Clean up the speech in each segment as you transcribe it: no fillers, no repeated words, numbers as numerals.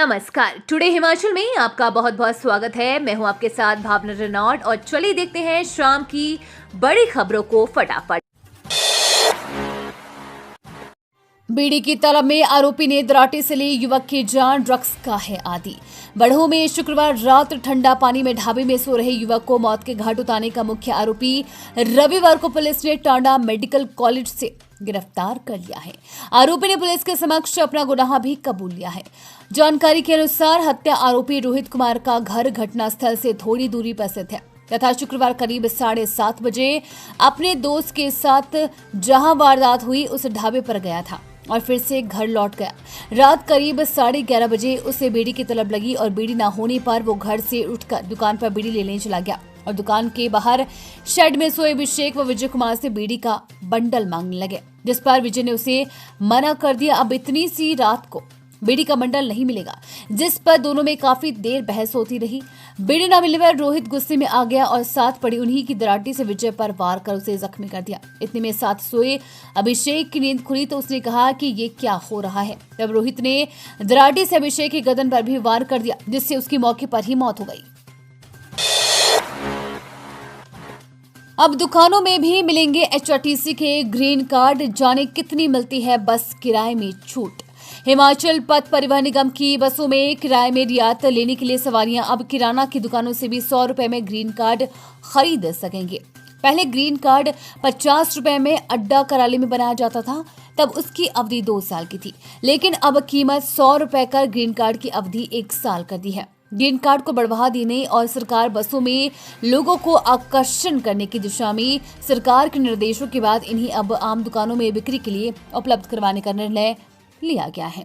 नमस्कार। टुडे हिमाचल में आपका बहुत बहुत स्वागत है। मैं हूं आपके साथ भावना रेनॉल्ड और चलिए देखते हैं शाम की बड़ी खबरों को फटाफट। बीड़ी की तलब में आरोपी ने दराटे से ली युवक की जान, ड्रग्स का है आदी। बढ़ऊ में शुक्रवार रात ठंडा पानी में ढाबे में सो रहे युवक को मौत के घाट उतारने का मुख्य आरोपी रविवार को पुलिस ने टांडा मेडिकल कॉलेज से गिरफ्तार कर लिया है। आरोपी ने पुलिस के समक्ष अपना गुनाह भी कबूल लिया है। जानकारी के अनुसार हत्या आरोपी रोहित कुमार का घर घटनास्थल से थोड़ी दूरी पर स्थित है तथा शुक्रवार करीब 7:30 बजे अपने दोस्त के साथ जहां वारदात हुई उस ढाबे पर गया था और फिर से घर लौट गया। रात करीब 11:30 बजे उसे बीड़ी की तलब लगी और बीड़ी न होने पर वो घर से उठकर दुकान पर बीड़ी लेने चला गया और दुकान के बाहर शेड में सोए अभिषेक व विजय कुमार से बीड़ी का बंडल मांगने लगे, जिस पर विजय ने उसे मना कर दिया। अब इतनी सी रात को बीड़ी का बंडल नहीं मिलेगा, जिस पर दोनों में काफी देर बहस होती रही। बीड़ी न मिलने पर रोहित गुस्से में आ गया और साथ पड़ी उन्हीं की दराटी से विजय पर वार कर उसे जख्मी कर दिया। इतने में साथ सोए अभिषेक की नींद खुली तो उसने कहा कि ये क्या हो रहा है। तब रोहित ने दराटी से अभिषेक के गर्दन पर भी वार कर दिया, जिससे उसकी मौके पर ही मौत हो गई। अब दुकानों में भी मिलेंगे एचआरटीसी के ग्रीन कार्ड, जाने कितनी मिलती है बस किराए में छूट। हिमाचल पथ परिवहन निगम की बसों में किराए में रियायत लेने के लिए सवारियां अब किराना की दुकानों से भी 100 रुपए में ग्रीन कार्ड खरीद सकेंगे। पहले ग्रीन कार्ड 50 रुपए में अड्डा कराली में बनाया जाता था, तब उसकी अवधि 2 साल की थी, लेकिन अब कीमत 100 रुपए कर ग्रीन कार्ड की अवधि 1 साल कर दी है। ग्रीन कार्ड को बढ़ावा देने और सरकार बसों में लोगों को आकर्षण करने की दिशा में सरकार के निर्देशों के बाद इन्हें अब आम दुकानों में बिक्री के लिए उपलब्ध करवाने का निर्णय लिया गया है।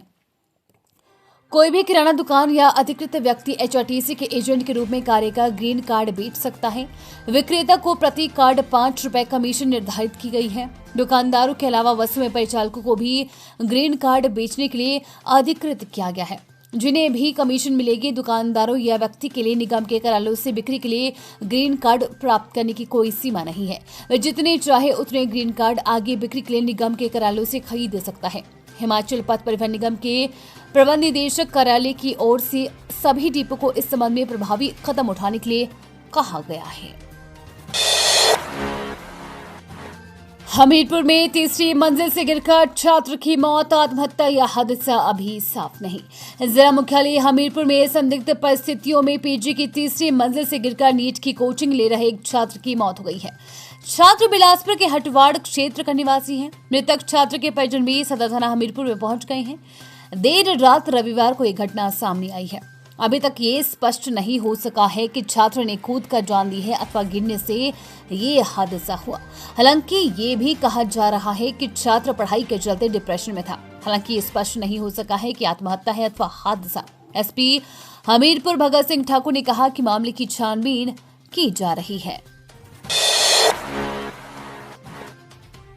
कोई भी किराना दुकान या अधिकृत व्यक्ति एचआरटीसी के एजेंट के रूप में कार्य कर ग्रीन कार्ड बेच सकता है। विक्रेता को प्रति कार्ड 5 रुपए कमीशन निर्धारित की गई है। दुकानदारों के अलावा बसों में परिचालकों को भी ग्रीन कार्ड बेचने के लिए अधिकृत किया गया है, जिन्हें भी कमीशन मिलेगी। दुकानदारों या व्यक्ति के लिए निगम के कार्यालयों से बिक्री के लिए ग्रीन कार्ड प्राप्त करने की कोई सीमा नहीं है। वे जितने चाहे उतने ग्रीन कार्ड आगे बिक्री के लिए निगम के कार्यालयों से खरीद सकता है। हिमाचल पथ परिवहन निगम के प्रबंध निदेशक कार्यालय की ओर से सभी डिपो को इस संबंध में प्रभावी कदम उठाने के लिए कहा गया है। हमीरपुर में तीसरी मंजिल से गिरकर छात्र की मौत, आत्महत्या या हादसा अभी साफ नहीं। जिला मुख्यालय हमीरपुर में संदिग्ध परिस्थितियों में पीजी की तीसरी मंजिल से गिरकर नीट की कोचिंग ले रहे एक छात्र की मौत हो गई है। छात्र बिलासपुर के हटवाड़ क्षेत्र का निवासी है। मृतक छात्र के परिजन भी सदर थाना हमीरपुर में पहुंच गए हैं। देर रात रविवार को यह घटना सामने आई है। अभी तक ये स्पष्ट नहीं हो सका है कि छात्र ने कूद कर जान ली है अथवा गिरने से ये हादसा हुआ। हालांकि ये भी कहा जा रहा है कि छात्र पढ़ाई के चलते डिप्रेशन में था। हालांकि ये स्पष्ट नहीं हो सका है कि आत्महत्या है अथवा हादसा। एसपी हमीरपुर भगत सिंह ठाकुर ने कहा कि मामले की छानबीन की जा रही है।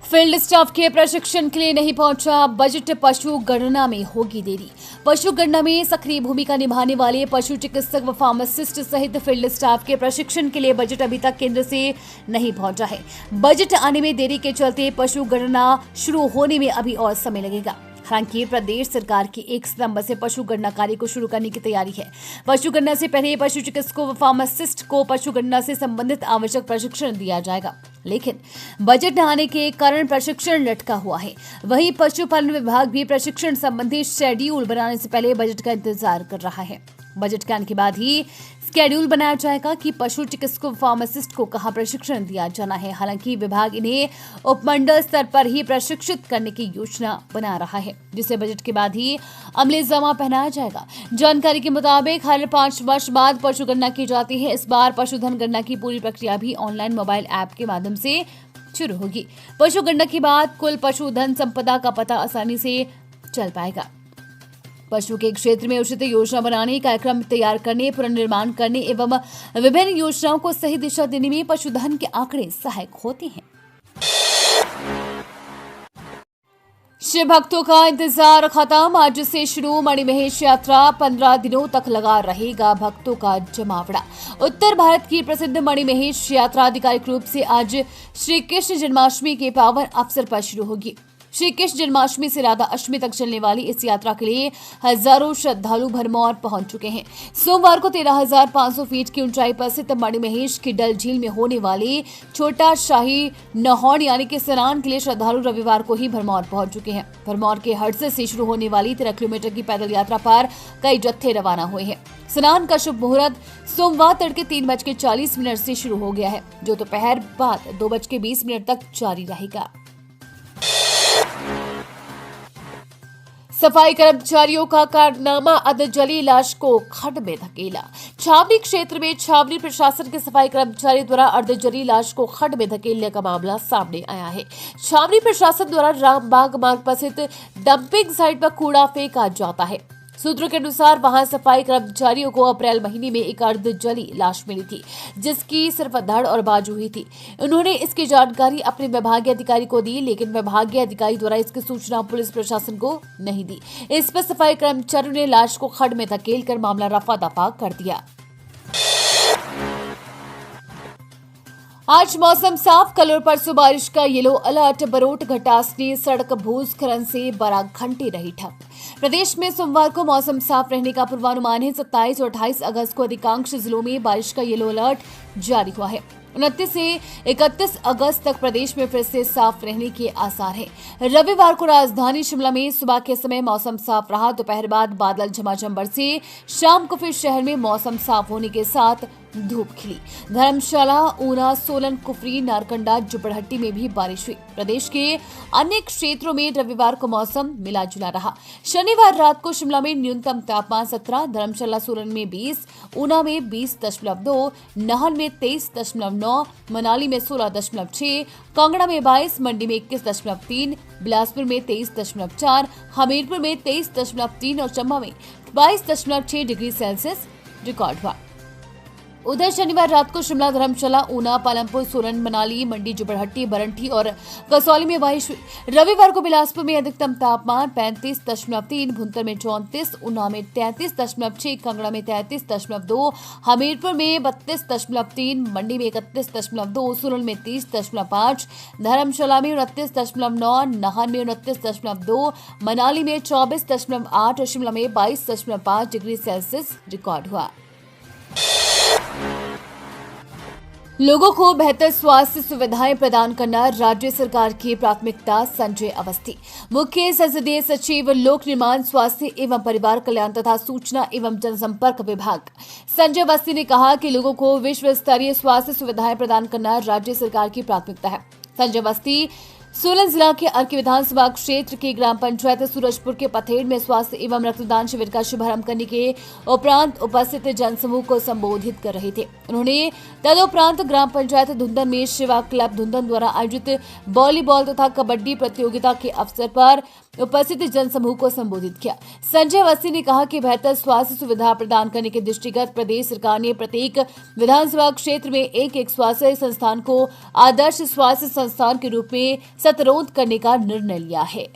फील्ड स्टाफ के प्रशिक्षण के लिए नहीं पहुंचा बजट, पशु गणना में होगी देरी। पशु गणना में सक्रिय भूमिका निभाने वाले पशु चिकित्सक व फार्मासिस्ट सहित फील्ड स्टाफ के प्रशिक्षण के लिए बजट अभी तक केंद्र से नहीं पहुंचा है। बजट आने में देरी के चलते पशु गणना शुरू होने में अभी और समय लगेगा। हालांकि प्रदेश सरकार की 1 सितंबर से पशु गणना कार्य को शुरू करने की तैयारी है। पशु गणना से पहले पशु चिकित्सकों व फार्मासिस्ट को पशु गणना से संबंधित आवश्यक प्रशिक्षण दिया जाएगा, लेकिन बजट न आने के कारण प्रशिक्षण लटका हुआ है। वहीं पशुपालन विभाग भी प्रशिक्षण संबंधी शेड्यूल बनाने से पहले बजट का इंतजार कर रहा है। बजट के आने के बाद ही स्केड्यूल बनाया जाएगा कि पशु चिकित्सकों फार्मासिस्ट को कहां प्रशिक्षण दिया जाना है। हालांकि विभाग इन्हें उपमंडल स्तर पर ही प्रशिक्षित करने की योजना बना रहा है, जिसे बजट के बाद ही अमलीजामा पहनाया जाएगा। जानकारी के मुताबिक हर 5 वर्ष बाद पशु गणना की जाती है। इस बार पशुधन गणना की पूरी प्रक्रिया भी ऑनलाइन मोबाइल ऐप के माध्यम से शुरू होगी। पशु गणना के बाद कुल पशुधन संपदा का पता आसानी से चल पाएगा। पशु के क्षेत्र में उचित योजना बनाने, कार्यक्रम तैयार करने, पुनर्निर्माण करने एवं विभिन्न योजनाओं को सही दिशा देने में पशुधन के आंकड़े सहायक होते हैं। शिव भक्तों का इंतजार खत्म, आज से शुरू मणिमहेश यात्रा। 15 दिनों तक लगा रहेगा भक्तों का जमावड़ा। उत्तर भारत की प्रसिद्ध मणिमहेश यात्रा आधिकारिक रूप से आज श्री कृष्ण जन्माष्टमी के पावन अवसर पर शुरू होगी। श्री कृष्ण जन्माष्टमी से राधा अष्टमी तक चलने वाली इस यात्रा के लिए हजारों श्रद्धालु भरमौर पहुंच चुके हैं। सोमवार को 13,500 फीट की ऊंचाई पर स्थित मणिमहेश की डल झील में होने वाली छोटा शाही नहौण यानी कि स्नान के लिए श्रद्धालु रविवार को ही भरमौर पहुंच चुके हैं। भरमौर के हडसे से शुरू होने वाली 13 किलोमीटर की पैदल यात्रा पर कई जत्थे रवाना हुए हैं। स्नान का शुभ मुहूर्त सोमवार तड़के 3:40 से शुरू हो गया है, जो दोपहर बाद 2:20 तक जारी रहेगा। सफाई कर्मचारियों का कारनामा, अधजली लाश को खड्ड में धकेला। छावनी क्षेत्र में छावनी प्रशासन के सफाई कर्मचारी द्वारा अर्धजली लाश को खड्ड में धकेलने का मामला सामने आया है। छावनी प्रशासन द्वारा रामबाग मार्ग पर स्थित डंपिंग साइट पर कूड़ा फेंका जाता है। सूत्रों के अनुसार वहां सफाई कर्मचारियों को अप्रैल महीने में एक अर्धजली लाश मिली थी, जिसकी सिर्फ धड़ और बाजू ही थी। उन्होंने इसकी जानकारी अपने विभागीय अधिकारी को दी, लेकिन विभागीय अधिकारी द्वारा इसकी सूचना पुलिस प्रशासन को नहीं दी। इस पर सफाई कर्मचारियों ने लाश को खड्ड में धकेलकर मामला रफा दफा कर दिया। आज मौसम साफ, कल और परसों बारिश का येलो अलर्ट। बरोट घटासनी सड़क भूस्खलन से 12 घंटे रही ठप। प्रदेश में सोमवार को मौसम साफ रहने का पूर्वानुमान है। 27 और 28 अगस्त को अधिकांश जिलों में बारिश का येलो अलर्ट जारी हुआ है। 29 से 31 अगस्त तक प्रदेश में फिर से साफ रहने के आसार हैं। रविवार को राजधानी शिमला में सुबह के समय मौसम साफ रहा। दोपहर बाद बादल झमाझम बरसे। शाम को फिर शहर में मौसम साफ होने के साथ धूप खिली। धर्मशाला, ऊना, सोलन, कुफरी, नारकंडा, जुब्बड़हट्टी में भी बारिश हुई। प्रदेश के अन्य क्षेत्रों में रविवार को मौसम मिला जुला रहा। शनिवार रात को शिमला में न्यूनतम तापमान 17, धर्मशाला सोलन में 20, ऊना में 20.2, नाहन में 23.9, मनाली में 16.6, कांगड़ा में 22, मंडी में 21.3, बिलासपुर में 23.4, हमीरपुर में 23.3 और चंबा में 22.6 डिग्री सेल्सियस रिकॉर्ड हुआ। उधर शनिवार रात को शिमला, धर्मशाला, ऊना, पालमपुर, सोलन, मनाली, मंडी, जुब्बड़हट्टी, बरंठी और कसौली में बारिश हुई। रविवार को बिलासपुर में अधिकतम तापमान 35.3, भुंतर में 34, ऊना में 33.6, कांगड़ा में 33.2, हमीरपुर में 32.3, मंडी में 31.2, सोलन में 30.5, धर्मशाला में 29.9, नाहन में 29.2, मनाली में 24.8 और शिमला में 22.5 डिग्री सेल्सियस रिकॉर्ड हुआ। लोगों को बेहतर स्वास्थ्य सुविधाएं प्रदान करना राज्य सरकार की प्राथमिकता, संजय अवस्थी। मुख्य संसदीय सचिव, लोक निर्माण, स्वास्थ्य एवं परिवार कल्याण तथा सूचना एवं जनसंपर्क विभाग संजय अवस्थी ने कहा कि लोगों को विश्व स्तरीय स्वास्थ्य सुविधाएं प्रदान करना राज्य सरकार की प्राथमिकता है। संजय अवस्थी सोलन जिला के अर्की विधानसभा क्षेत्र के ग्राम पंचायत सूरजपुर के पथेड़ में स्वास्थ्य एवं रक्तदान शिविर का शुभारंभ करने के उपरांत उपस्थित जनसमूह को संबोधित कर रहे थे। उन्होंने तदुपरांत ग्राम पंचायत धुंदन में शिवा क्लब धुंदन द्वारा आयोजित वॉलीबॉल तथा कबड्डी प्रतियोगिता के अवसर पर उपस्थित जनसमूह को संबोधित किया। संजय अवस्थी ने कहा कि बेहतर स्वास्थ्य सुविधा प्रदान करने के दृष्टिगत प्रदेश सरकार ने प्रत्येक विधानसभा क्षेत्र में एक स्वास्थ्य संस्थान को आदर्श स्वास्थ्य संस्थान के रूप में सतरोध करने का निर्णय लिया है।